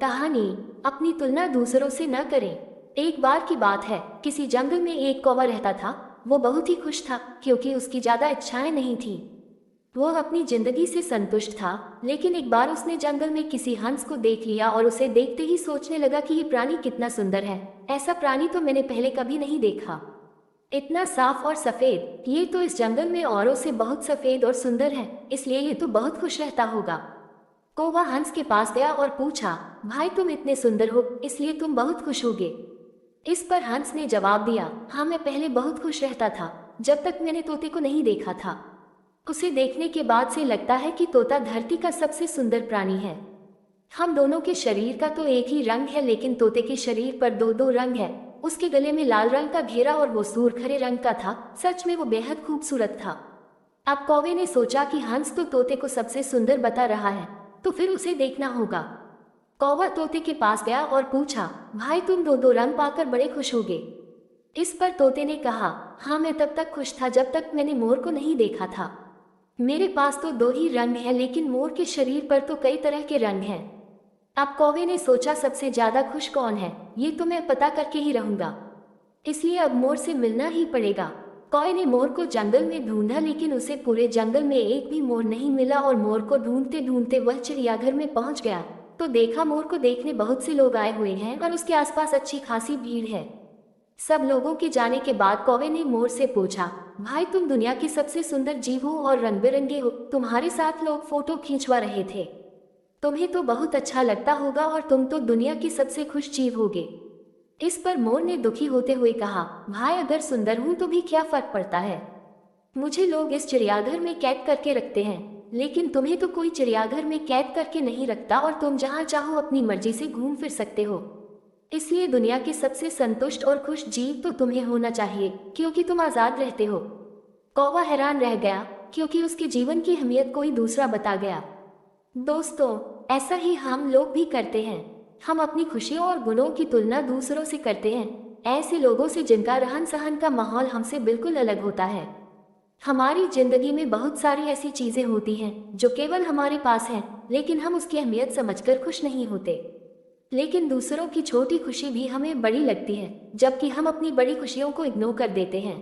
कहानी। अपनी तुलना दूसरों से न करें। एक बार की बात है, किसी जंगल में एक कौवा रहता था। वो बहुत ही खुश था क्योंकि उसकी ज्यादा इच्छाएं नहीं थी। वो अपनी जिंदगी से संतुष्ट था। लेकिन एक बार उसने जंगल में किसी हंस को देख लिया और उसे देखते ही सोचने लगा कि ये प्राणी कितना सुंदर है। ऐसा प्राणी तो मैंने पहले कभी नहीं देखा। इतना साफ और सफेद, ये तो इस जंगल में औरों से बहुत सफेद और सुंदर है, इसलिए ये तो बहुत खुश रहता होगा। कौवा हंस के पास गया और पूछा, भाई तुम इतने सुंदर हो इसलिए तुम बहुत खुश होगे। इस पर हंस ने जवाब दिया, हाँ मैं पहले बहुत खुश रहता था जब तक मैंने तोते को नहीं देखा था। उसे देखने के बाद से लगता है कि तोता धरती का सबसे सुंदर प्राणी है। हम दोनों के शरीर का तो एक ही रंग है, लेकिन तोते के शरीर पर दो दो रंग है। उसके गले में लाल रंग का घेरा और वो सूरखरे रंग का था। सच में वो बेहद खूबसूरत था। अब कौवे ने सोचा कि हंस तो तोते को सबसे सुंदर बता रहा है, तो फिर उसे देखना होगा। कौवा तोते के पास गया और पूछा, भाई तुम दो दो रंग पाकर बड़े खुश होगे। इस पर तोते ने कहा, हाँ मैं तब तक खुश था जब तक मैंने मोर को नहीं देखा था। मेरे पास तो दो ही रंग है, लेकिन मोर के शरीर पर तो कई तरह के रंग हैं। अब कौवे ने सोचा, सबसे ज्यादा खुश कौन है ये तो मैं पता करके ही रहूंगा, इसलिए अब मोर से मिलना ही पड़ेगा। कौवे ने मोर को जंगल में ढूंढा, लेकिन उसे पूरे जंगल में एक भी मोर नहीं मिला और मोर को ढूंढते ढूंढते वह चिड़ियाघर में पहुंच गया तो देखा मोर को देखने बहुत से लोग आए हुए हैं और उसके आसपास अच्छी खासी भीड़ है। सब लोगों के जाने के बाद कौवे ने मोर से पूछा, भाई तुम दुनिया के सबसे सुंदर जीव हो और रंग बिरंगे हो, तुम्हारे साथ लोग फोटो खींचवा रहे थे। तुम्हें तो बहुत अच्छा लगता होगा और तुम तो दुनिया की सबसे खुश जीव होगे। इस पर मोर ने दुखी होते हुए कहा, भाई अगर सुंदर हूं तो भी क्या फर्क पड़ता है। मुझे लोग इस चिड़ियाघर में कैद करके रखते हैं, लेकिन तुम्हें तो कोई चिड़ियाघर में कैद करके नहीं रखता और तुम जहां चाहो अपनी मर्जी से घूम फिर सकते हो। इसलिए दुनिया के सबसे संतुष्ट और खुश जीव तो तुम्हें होना चाहिए, क्योंकि तुम आजाद रहते हो। कौवा हैरान रह गया क्योंकि उसके जीवन की अहमियत कोई दूसरा बता गया। दोस्तों, ऐसा ही हम लोग भी करते हैं। हम अपनी खुशियों और गुणों की तुलना दूसरों से करते हैं, ऐसे लोगों से जिनका रहन सहन का माहौल हमसे बिल्कुल अलग होता है। हमारी जिंदगी में बहुत सारी ऐसी चीजें होती हैं जो केवल हमारे पास हैं, लेकिन हम उसकी अहमियत समझकर खुश नहीं होते। लेकिन दूसरों की छोटी खुशी भी हमें बड़ी लगती है, जबकि हम अपनी बड़ी खुशियों को इग्नोर कर देते हैं।